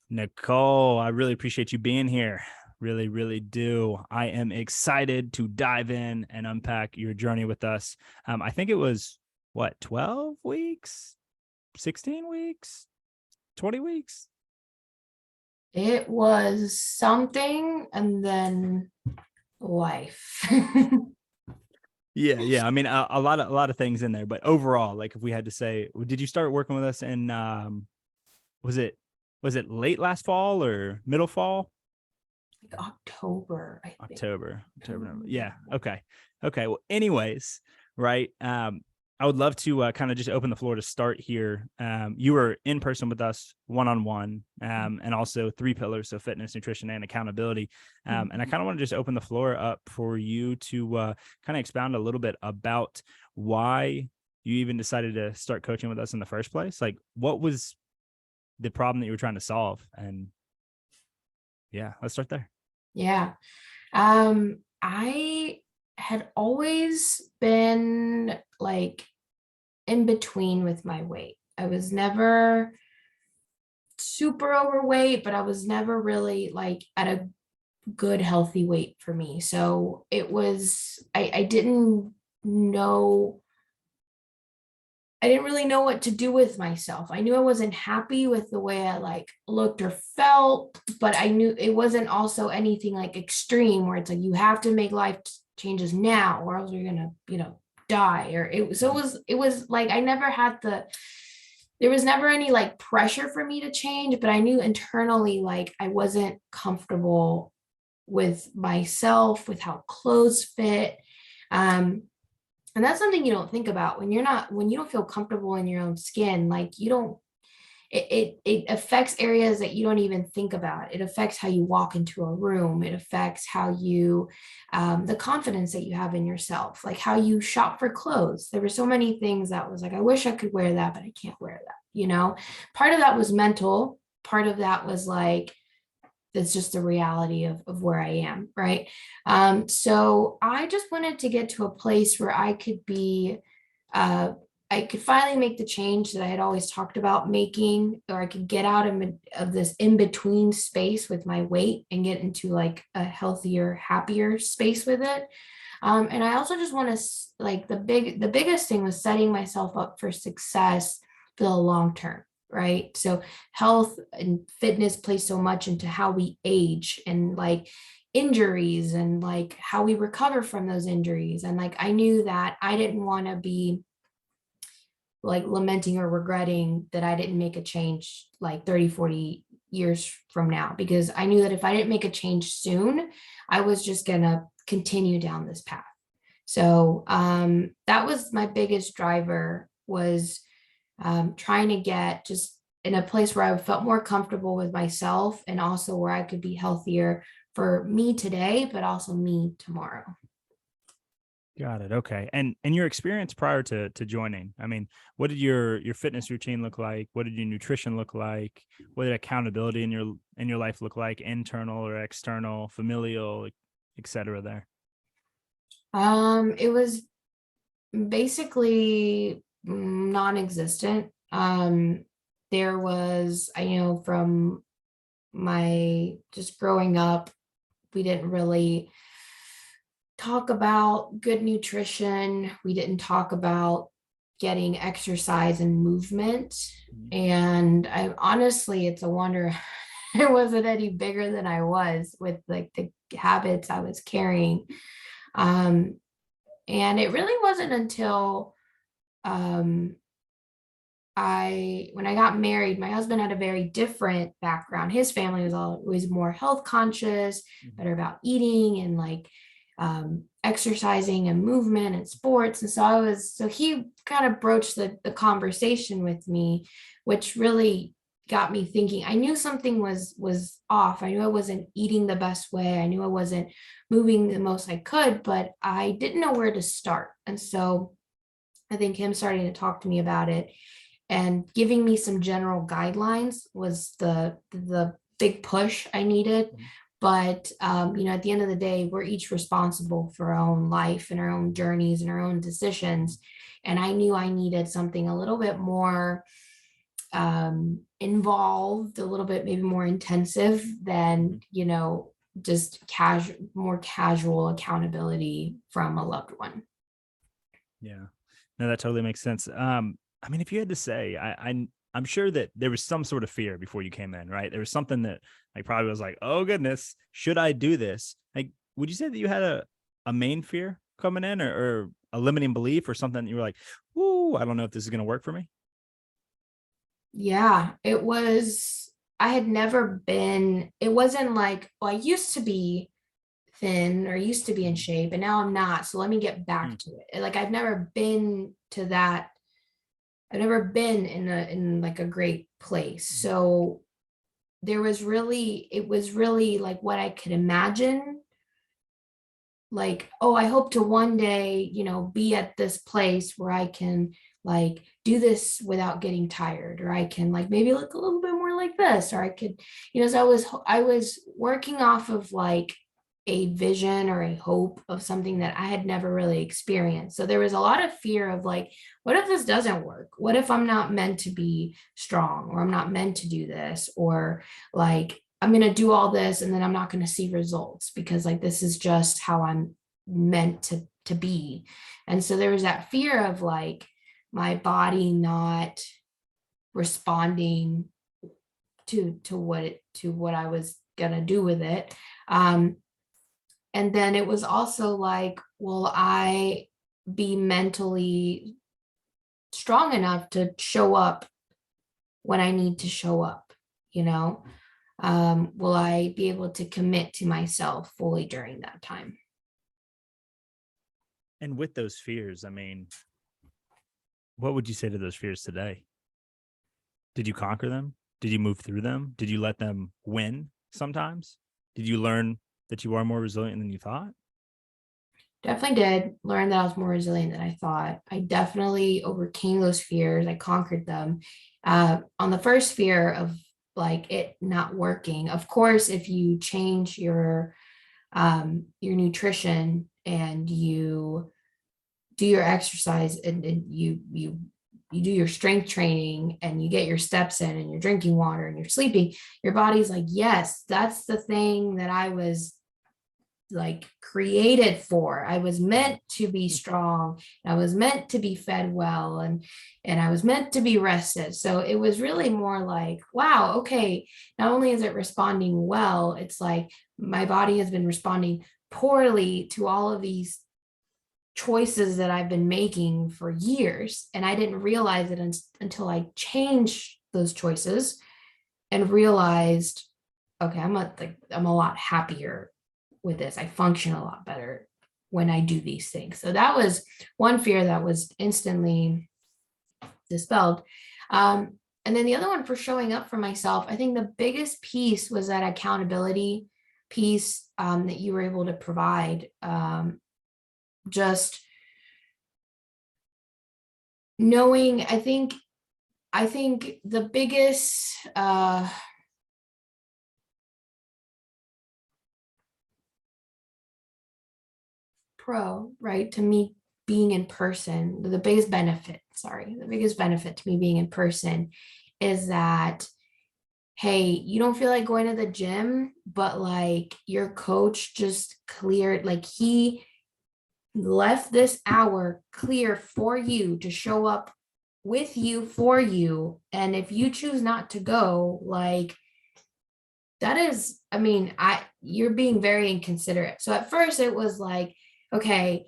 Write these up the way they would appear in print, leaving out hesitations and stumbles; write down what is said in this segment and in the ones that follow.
Nicole, I really appreciate you being here. Really, really do. I am excited to dive in and unpack your journey with us. I think it was 12 weeks, 16 weeks, 20 weeks? It was something and then life. Yeah. I mean, a lot of things in there, but overall, like if we had to say, did you start working with us in was it was it late last fall or middle fall? Like October, I think. October, November. Yeah. Okay. Well, anyways, right. I would love to kind of just open the floor to start here. You were in person with us one-on-one, and also three pillars, so fitness, nutrition, and accountability. And I kind of want to just open the floor up for you to kind of expound a little bit about why you even decided to start coaching with us in the first place. Like, what was the problem that you were trying to solve? And yeah, let's start there. Yeah. I had always been like in between with my weight. I was never super overweight, but I was never really like at a good healthy weight for me. So it was I didn't know I didn't really know what to do with myself. I knew I wasn't happy with the way I like looked or felt, but I knew it wasn't also anything like extreme where it's like you have to make life changes now or else you're gonna, die. Or it was like I never had there was never any like pressure for me to change, but I knew internally like I wasn't comfortable with myself, with how clothes fit. Um, and that's something you don't think about when you don't feel comfortable in your own skin. Like you don't, it affects areas that you don't even think about. It affects how you walk into a room. It affects how you, the confidence that you have in yourself, like how you shop for clothes. There were so many things that was like, I wish I could wear that, but I can't wear that. Part of that was mental. Part of that was like, it's just the reality of where I am, right? So I just wanted to get to a place where uh, I could finally make the change that I had always talked about making, or I could get out of this in between space with my weight and get into like a healthier, happier space with it. And I also just want to like the biggest thing was setting myself up for success for the long term, right? So health and fitness play so much into how we age and like injuries and like how we recover from those injuries. And like I knew that I didn't want to be like lamenting or regretting that I didn't make a change like 30, 40 years from now, because I knew that if I didn't make a change soon, I was just going to continue down this path. So that was my biggest driver, was trying to get just in a place where I felt more comfortable with myself and also where I could be healthier for me today, but also me tomorrow. Got it. Okay. And your experience prior to joining, I mean, what did your fitness routine look like? What did your nutrition look like? What did accountability in your life look like, internal or external, familial, et cetera there? It was basically non-existent. There was, from my just growing up, we didn't really talk about good nutrition. We didn't talk about getting exercise and movement. And I honestly, it's a wonder I wasn't any bigger than I was with like the habits I was carrying. Um, and it really wasn't until um, when I got married, my husband had a very different background. His family was always more health conscious, better about eating and like exercising and movement and sports. And so he kind of broached the conversation with me, which really got me thinking. I knew something was off. I knew I wasn't eating the best way. I knew I wasn't moving the most I could, but I didn't know where to start. And so I think him starting to talk to me about it and giving me some general guidelines was the big push I needed. But at the end of the day, we're each responsible for our own life and our own journeys and our own decisions. And I knew I needed something a little bit more involved, a little bit maybe more intensive than, just more casual accountability from a loved one. Yeah. No, that totally makes sense. I mean, if you had to say, I'm sure that there was some sort of fear before you came in, right? There was something that like probably was like, oh goodness, should I do this? Like, would you say that you had a main fear coming in, or a limiting belief, or something that you were like, ooh, I don't know if this is going to work for me? Yeah, I had never been, it wasn't like, well, I used to be thin or used to be in Mhm. shape and now I'm not. So let me get Mm. back to it. Like I've never been to that. I've never been in like a great place. So it was really like what I could imagine. Like, oh, I hope to one day, be at this place where I can like do this without getting tired, or I can like maybe look a little bit more like this, or I could, so I was working off of like a vision or a hope of something that I had never really experienced. So there was a lot of fear of like, what if this doesn't work? What if I'm not meant to be strong, or I'm not meant to do this, or like I'm going to do all this and then I'm not going to see results because like this is just how I'm meant to be. And so there was that fear of like my body not responding to what I was going to do with it. And then it was also like, will I be mentally strong enough to show up when I need to show up, you know? Will I be able to commit to myself fully during that time? And with those fears, I mean, what would you say to those fears today? Did you conquer them? Did you move through them? Did you let them win sometimes? Did you learn that you are more resilient than you thought? Definitely did learn that I was more resilient than I thought. I definitely overcame those fears. I conquered them. On the first fear of like it not working, of course, if you change your nutrition and you do your exercise and you do your strength training and you get your steps in and you're drinking water and you're sleeping, your body's like, yes, that's the thing that I was like created for. I was meant to be strong. I was meant to be fed well, and I was meant to be rested. So it was really more like, wow, okay, not only is it responding well, it's like my body has been responding poorly to all of these choices that I've been making for years. And I didn't realize it until I changed those choices and realized, okay, I'm a lot happier with this. I function a lot better when I do these things. So that was one fear that was instantly dispelled. And then the other one for showing up for myself, I think the biggest piece was that accountability piece that you were able to provide. Just knowing, I think the biggest pro, right, to me being in person, the biggest benefit to me being in person is that, hey, you don't feel like going to the gym, but like your coach just cleared, like he left this hour clear for you to show up with you for you. And if you choose not to go, like that is, I mean, you're being very inconsiderate. So at first it was like, okay,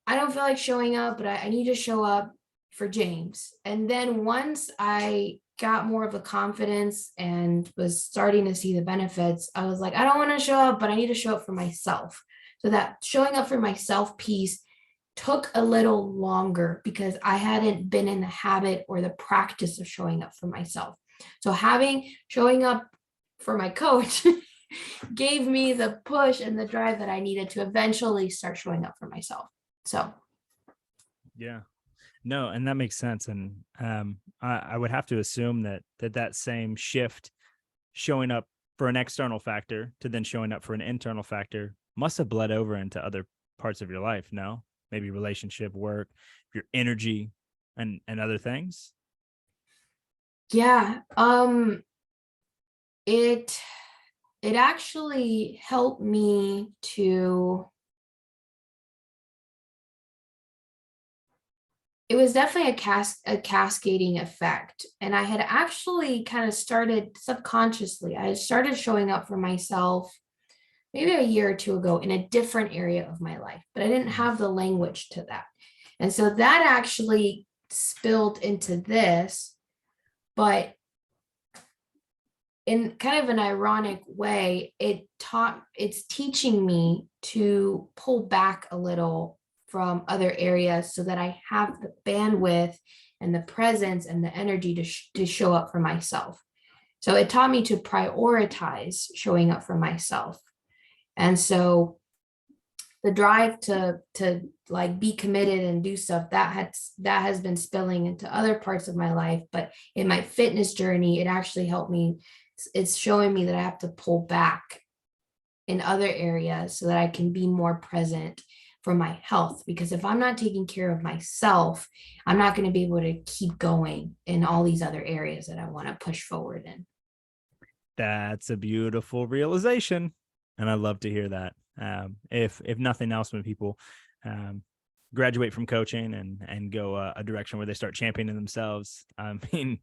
I don't feel like showing up, but I need to show up for James. And then once I got more of a confidence and was starting to see the benefits, I was like, I don't want to show up, but I need to show up for myself. So that showing up for myself piece took a little longer because I hadn't been in the habit or the practice of showing up for myself. So showing up for my coach gave me the push and the drive that I needed to eventually start showing up for myself. So Yeah. No, and that makes sense. And I would have to assume that same shift, showing up for an external factor to then showing up for an internal factor, must have bled over into other parts of your life. No, maybe relationship, work, your energy, and other things. Yeah. It it actually helped me to, it was definitely a cascading effect. And I had actually kind of started subconsciously, I had started showing up for myself maybe a year or two ago in a different area of my life, but I didn't have the language to that. And so that actually spilled into this, but in kind of an ironic way, it's teaching me to pull back a little from other areas so that I have the bandwidth and the presence and the energy to show up for myself. So it taught me to prioritize showing up for myself. And so the drive to like be committed and do stuff that has been spilling into other parts of my life, but in my fitness journey it actually helped me. It's showing me that I have to pull back in other areas so that I can be more present for my health, because if I'm not taking care of myself, I'm not going to be able to keep going in all these other areas that I want to push forward in. That's a beautiful realization, and I love to hear that. If nothing else, when people graduate from coaching and go a direction where they start championing themselves, I mean,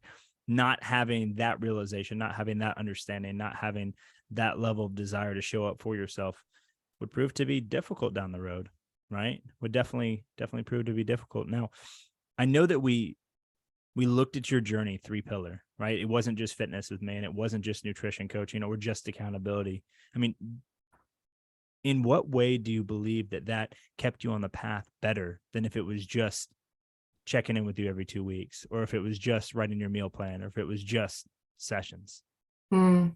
not having that realization, not having that understanding, not having that level of desire to show up for yourself would prove to be difficult down the road, right? Would definitely prove to be difficult. Now, I know that we looked at your journey 3-pillar, right? It wasn't just fitness with me, and it wasn't just nutrition coaching or just accountability. I mean, in what way do you believe that kept you on the path better than if it was just checking in with you every 2 weeks, or if it was just writing your meal plan, or if it was just sessions? Mm,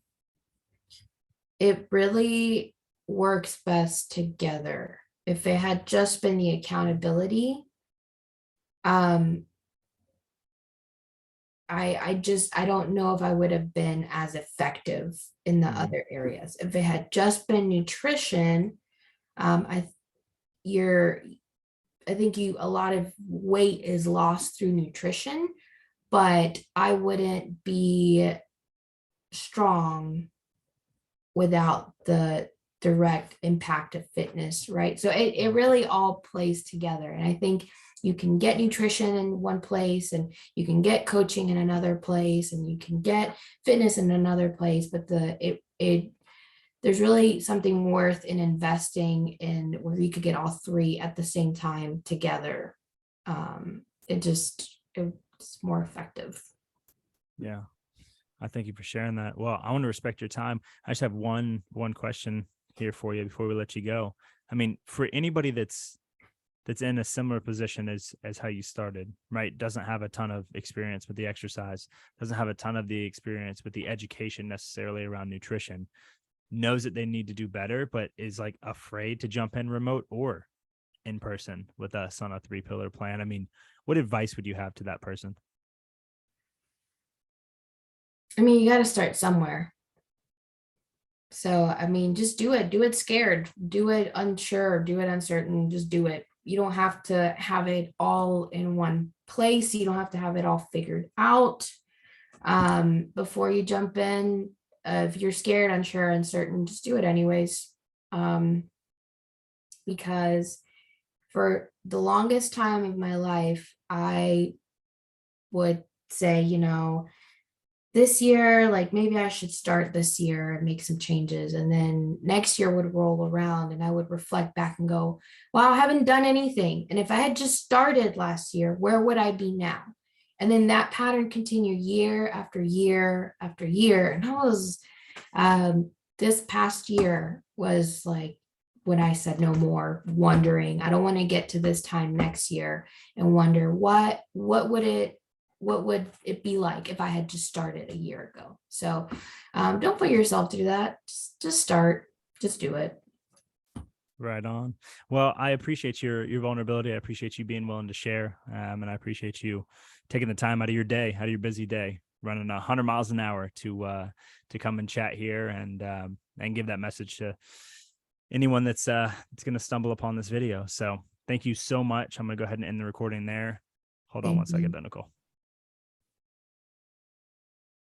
it really works best together. If it had just been the accountability, um, I don't know if I would have been as effective in the other areas. If it had just been nutrition, I you're I think a lot of weight is lost through nutrition, but I wouldn't be strong without the direct impact of fitness, right? So it really all plays together. And I think you can get nutrition in one place, and you can get coaching in another place, and you can get fitness in another place, but there's really something worth in investing in where you could get all three at the same time together. It's more effective. Yeah. I thank you for sharing that. Well, I want to respect your time. I just have one question here for you before we let you go. I mean, for anybody that's in a similar position as how you started, right? Doesn't have a ton of experience with the exercise, doesn't have a ton of the experience with the education necessarily around nutrition, knows that they need to do better, but is like afraid to jump in remote or in person with us on a 3-pillar plan. I mean, what advice would you have to that person? I mean, you got to start somewhere. So, I mean, just do it. Do it scared. Do it unsure. Do it uncertain. Just do it. You don't have to have it all in one place. You don't have to have it all figured out before you jump in. If you're scared, unsure, uncertain, just do it anyways. Because for the longest time of my life, I would say, this year, like maybe I should start this year and make some changes. And then next year would roll around and I would reflect back and go, wow, I haven't done anything. And if I had just started last year, where would I be now? And then that pattern continued year after year after year. And this past year was like when I said no more, wondering, I don't want to get to this time next year and wonder what would it be like if I had just started a year ago? So don't put yourself through that. Just start. Just do it. Right on. Well, I appreciate your vulnerability. I appreciate you being willing to share, and I appreciate you taking the time out of your day, out of your busy day, running 100 miles an hour to come and chat here and give that message to anyone that's going to stumble upon this video. So thank you so much. I'm going to go ahead and end the recording there. Hold on Thank one second, you. though, Nicole.